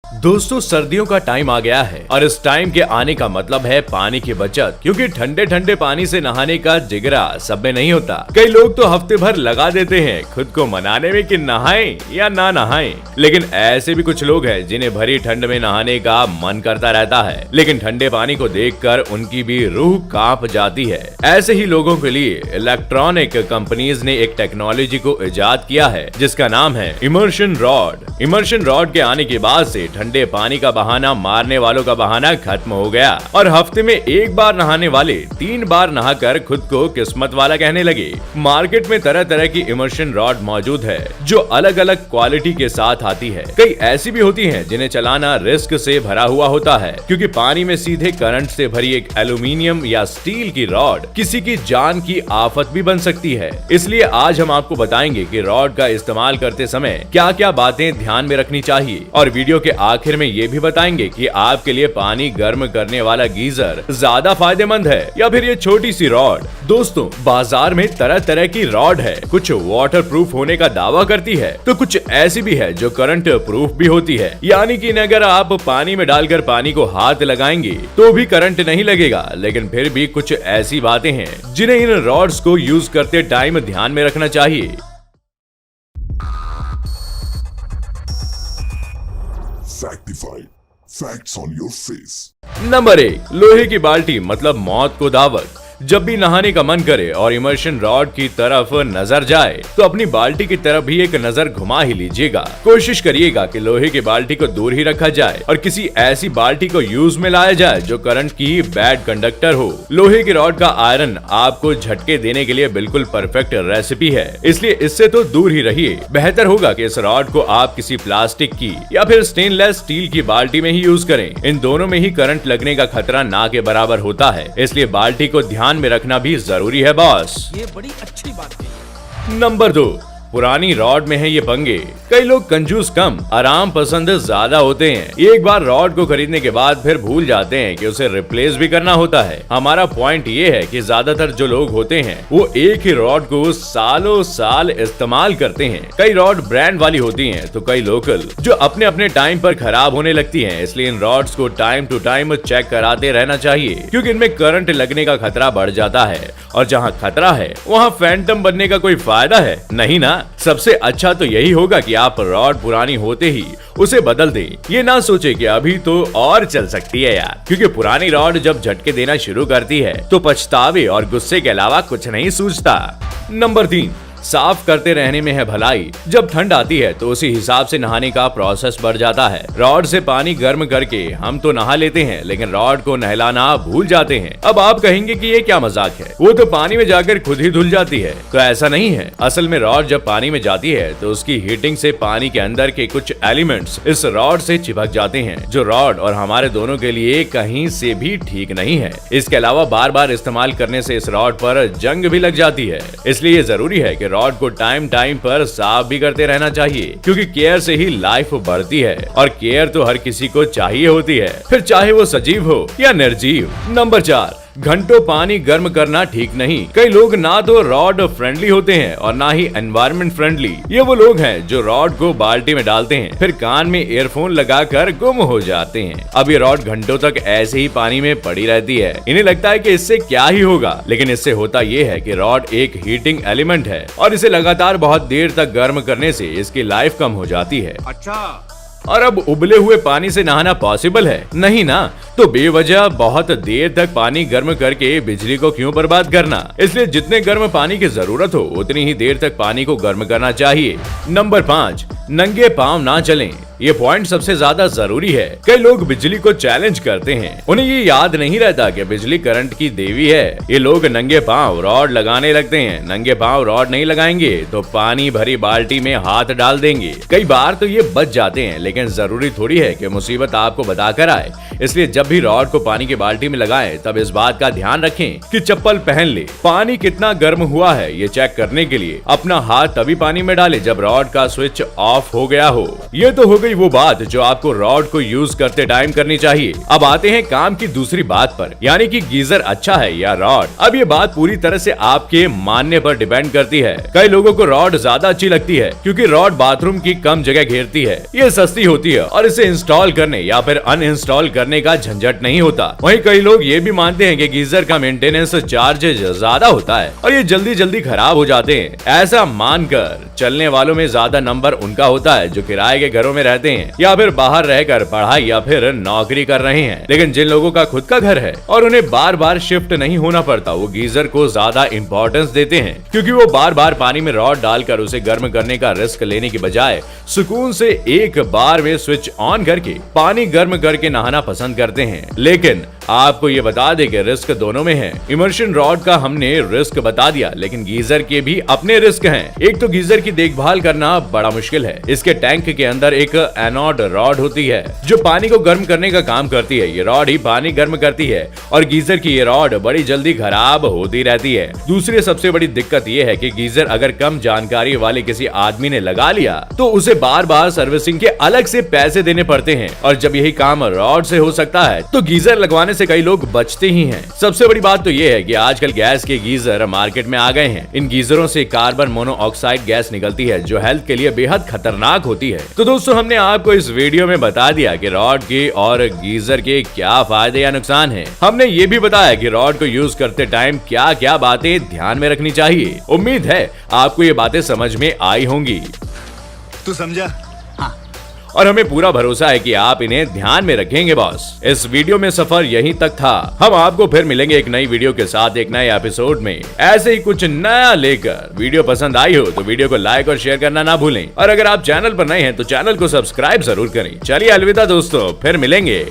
दोस्तों सर्दियों का टाइम आ गया है और इस टाइम के आने का मतलब है पानी की बचत, क्योंकि ठंडे ठंडे पानी से नहाने का जिगरा सब में नहीं होता। कई लोग तो हफ्ते भर लगा देते हैं खुद को मनाने में कि नहाएं या ना नहाएं, लेकिन ऐसे भी कुछ लोग हैं जिन्हें भरी ठंड में नहाने का मन करता रहता है, लेकिन ठंडे पानी को देखकर उनकी भी रूह कांप जाती है। ऐसे ही लोगों के लिए इलेक्ट्रॉनिक कंपनीज ने एक टेक्नोलॉजी को इजाद किया है जिसका नाम है इमर्शन रॉड। इमर्शन रॉड के आने के बाद से ठंडे पानी का बहाना मारने वालों का बहाना खत्म हो गया और हफ्ते में एक बार नहाने वाले 3 बार नहाकर खुद को किस्मत वाला कहने लगे। मार्केट में तरह तरह की इमर्शन रॉड मौजूद है जो अलग अलग क्वालिटी के साथ आती है। कई ऐसी भी होती हैं जिन्हें चलाना रिस्क से भरा हुआ होता है, क्योंकि पानी में सीधे करंट से भरी एक एल्यूमिनियम या स्टील की रॉड किसी की जान की आफत भी बन सकती है। इसलिए आज हम आपको बताएंगे कि रॉड का इस्तेमाल करते समय क्या क्या बातें ध्यान में रखनी चाहिए, और वीडियो के आखिर में ये भी बताएंगे कि आपके लिए पानी गर्म करने वाला गीजर ज्यादा फायदेमंद है या फिर ये छोटी सी रॉड। दोस्तों बाजार में तरह तरह की रॉड है, कुछ वाटर प्रूफ होने का दावा करती है तो कुछ ऐसी भी है जो करंट प्रूफ भी होती है, यानी कि अगर आप पानी में डालकर पानी को हाथ लगाएंगे तो भी करंट नहीं लगेगा। लेकिन फिर भी कुछ ऐसी बातें हैं जिन्हें इन रॉड्स को यूज करते टाइम ध्यान में रखना चाहिए। Factify. Facts on your face. Number 1, लोहे की बाल्टी मतलब मौत को दावत। जब भी नहाने का मन करे और इमर्शन रॉड की तरफ नजर जाए तो अपनी बाल्टी की तरफ भी एक नजर घुमा ही लीजिएगा। कोशिश करिएगा कि लोहे की बाल्टी को दूर ही रखा जाए और किसी ऐसी बाल्टी को यूज में लाया जाए जो करंट की बैड कंडक्टर हो। लोहे की रॉड का आयरन आपको झटके देने के लिए बिल्कुल परफेक्ट रेसिपी है, इसलिए इससे तो दूर ही रहिए। बेहतर होगा कि इस रॉड को आप किसी प्लास्टिक की या फिर स्टेनलेस स्टील की बाल्टी में ही यूज करें। इन दोनों में ही करंट लगने का खतरा ना के बराबर होता है, इसलिए बाल्टी को ध्यान में रखना भी जरूरी है बॉस। ये बड़ी अच्छी बात है। नंबर 2, पुरानी रॉड में है ये पंगे। कई लोग कंजूस कम आराम पसंद ज्यादा होते हैं। एक बार रॉड को खरीदने के बाद फिर भूल जाते हैं कि उसे रिप्लेस भी करना होता है। हमारा पॉइंट ये है कि ज्यादातर जो लोग होते हैं वो एक ही रॉड को सालों साल इस्तेमाल करते हैं। कई रॉड ब्रांड वाली होती हैं तो कई लोकल जो अपने अपने टाइम पर खराब होने लगती हैं। इसलिए इन रॉड्स को टाइम टू टाइम चेक कराते रहना चाहिए, क्योंकि इनमें करंट लगने का खतरा बढ़ जाता है और जहाँ खतरा है वहाँ फैंटम बनने का कोई फायदा है नहीं ना। सबसे अच्छा तो यही होगा कि आप रॉड पुरानी होते ही उसे बदल दें। ये ना सोचे कि अभी तो और चल सकती है यार, क्योंकि पुरानी रॉड जब झटके देना शुरू करती है तो पछतावे और गुस्से के अलावा कुछ नहीं सूझता। नंबर 3, साफ करते रहने में है भलाई। जब ठंड आती है तो उसी हिसाब से नहाने का प्रोसेस बढ़ जाता है। रॉड से पानी गर्म करके हम तो नहा लेते हैं, लेकिन रॉड को नहलाना भूल जाते हैं। अब आप कहेंगे कि ये क्या मजाक है, वो तो पानी में जाकर खुद ही धुल जाती है। तो ऐसा नहीं है। असल में रॉड जब पानी में जाती है तो उसकी हीटिंग से पानी के अंदर के कुछ एलिमेंट्स इस रॉड से चिपक जाते हैं, जो रॉड और हमारे दोनों के लिए कहीं से भी ठीक नहीं है। इसके अलावा बार बार इस्तेमाल करने से इस रॉड पर जंग भी लग जाती है। इसलिए ये जरूरी है कि रॉड को टाइम टाइम पर साफ भी करते रहना चाहिए, क्योंकि केयर से ही लाइफ बढ़ती है और केयर तो हर किसी को चाहिए होती है, फिर चाहे वो सजीव हो या निर्जीव। नंबर 4, घंटों पानी गर्म करना ठीक नहीं। कई लोग ना तो रॉड फ्रेंडली होते हैं और ना ही एनवायरमेंट फ्रेंडली। ये वो लोग हैं जो रॉड को बाल्टी में डालते हैं, फिर कान में ईयरफोन लगाकर गुम हो जाते हैं। अब ये रॉड घंटों तक ऐसे ही पानी में पड़ी रहती है। इन्हें लगता है कि इससे क्या ही होगा, लेकिन इससे होता ये है कि रॉड एक हीटिंग एलिमेंट है और इसे लगातार बहुत देर तक गर्म करने से इसकी लाइफ कम हो जाती है। अच्छा, और अब उबले हुए पानी से नहाना पॉसिबल है नहीं ना, तो बेवजह बहुत देर तक पानी गर्म करके बिजली को क्यों बर्बाद करना। इसलिए जितने गर्म पानी की जरूरत हो उतनी ही देर तक पानी को गर्म करना चाहिए। नंबर 5, नंगे पांव ना चलें। ये पॉइंट सबसे ज्यादा जरूरी है। कई लोग बिजली को चैलेंज करते हैं, उन्हें ये याद नहीं रहता कि बिजली करंट की देवी है। ये लोग नंगे पांव रॉड लगाने लगते हैं। नंगे पांव रॉड नहीं लगाएंगे तो पानी भरी बाल्टी में हाथ डाल देंगे। कई बार तो ये बच जाते हैं, लेकिन जरूरी थोड़ी है कि मुसीबत आपको बताकर आए। इसलिए जब भी रॉड को पानी की बाल्टी में लगाएं तब इस बात का ध्यान रखें कि चप्पल पहन ले। पानी कितना गर्म हुआ है ये चेक करने के लिए अपना हाथ तभी पानी में डालें जब रॉड का स्विच ऑफ हो गया हो। ये तो हो गई गई वो बात जो आपको रॉड को यूज करते टाइम करनी चाहिए। अब आते हैं काम की दूसरी बात पर, यानी कि गीजर अच्छा है या रॉड। अब ये बात पूरी तरह से आपके मानने पर डिपेंड करती है। कई लोगों को रॉड ज्यादा अच्छी लगती है क्योंकि रॉड बाथरूम की कम जगह घेरती है, ये सस्ती होती है और इसे इंस्टॉल करने या फिर अनइंस्टॉल करने का झंझट नहीं होता। वहीं कई लोग ये भी मानते हैं कि गीजर का मेंटेनेंस चार्ज ज्यादा होता है और ये जल्दी जल्दी खराब हो जाते हैं। ऐसा मानकर चलने वालों में ज्यादा नंबर उनका होता है जो किराए के घरों में रहते हैं या फिर बाहर रहकर पढ़ाई या फिर नौकरी कर रहे हैं। लेकिन जिन लोगों का खुद का घर है और उन्हें बार बार शिफ्ट नहीं होना पड़ता, वो गीजर को ज्यादा इंपॉर्टेंस देते हैं क्योंकि वो बार बार पानी में रॉड डालकर उसे गर्म करने का रिस्क लेने की बजाय सुकून से एक बार में स्विच ऑन करके पानी गर्म करके नहाना पसंद करते हैं। लेकिन आपको ये बता दें कि रिस्क दोनों में है। इमर्शन रॉड का हमने रिस्क बता दिया, लेकिन गीजर के भी अपने रिस्क हैं। एक तो गीजर की देखभाल करना बड़ा मुश्किल है। इसके टैंक के अंदर एक एनोड रॉड होती है जो पानी को गर्म करने का काम करती है। ये रॉड ही पानी गर्म करती है और गीजर की ये रॉड बड़ी जल्दी खराब होती रहती है। दूसरी सबसे बड़ी दिक्कत ये है कि गीजर अगर कम जानकारी वाले किसी आदमी ने लगा लिया तो उसे बार बार सर्विसिंग के अलग से पैसे देने पड़ते हैं, और जब यही काम रॉड से हो सकता है तो गीजर लगवाने से कई लोग बचते ही हैं। सबसे बड़ी बात तो ये है कि आजकल गैस के गीजर मार्केट में आ गए हैं। इन गीजरों से कार्बन मोनोऑक्साइड गैस निकलती है जो हेल्थ के लिए बेहद खतरनाक होती है। तो दोस्तों, हमने आपको इस वीडियो में बता दिया कि रॉड के और गीजर के क्या फायदे या नुकसान हैं। हमने ये भी बताया कि रॉड को यूज करते टाइम क्या क्या बातें ध्यान में रखनी चाहिए। उम्मीद है आपको ये बातें समझ में आई होंगी। तू समझा? और हमें पूरा भरोसा है कि आप इन्हें ध्यान में रखेंगे बॉस। इस वीडियो में सफर यहीं तक था। हम आपको फिर मिलेंगे एक नई वीडियो के साथ एक नए एपिसोड में, ऐसे ही कुछ नया लेकर। वीडियो पसंद आई हो तो वीडियो को लाइक और शेयर करना ना भूलें, और अगर आप चैनल पर नए हैं तो चैनल को सब्सक्राइब जरूर करें। चलिए अलविदा दोस्तों, फिर मिलेंगे।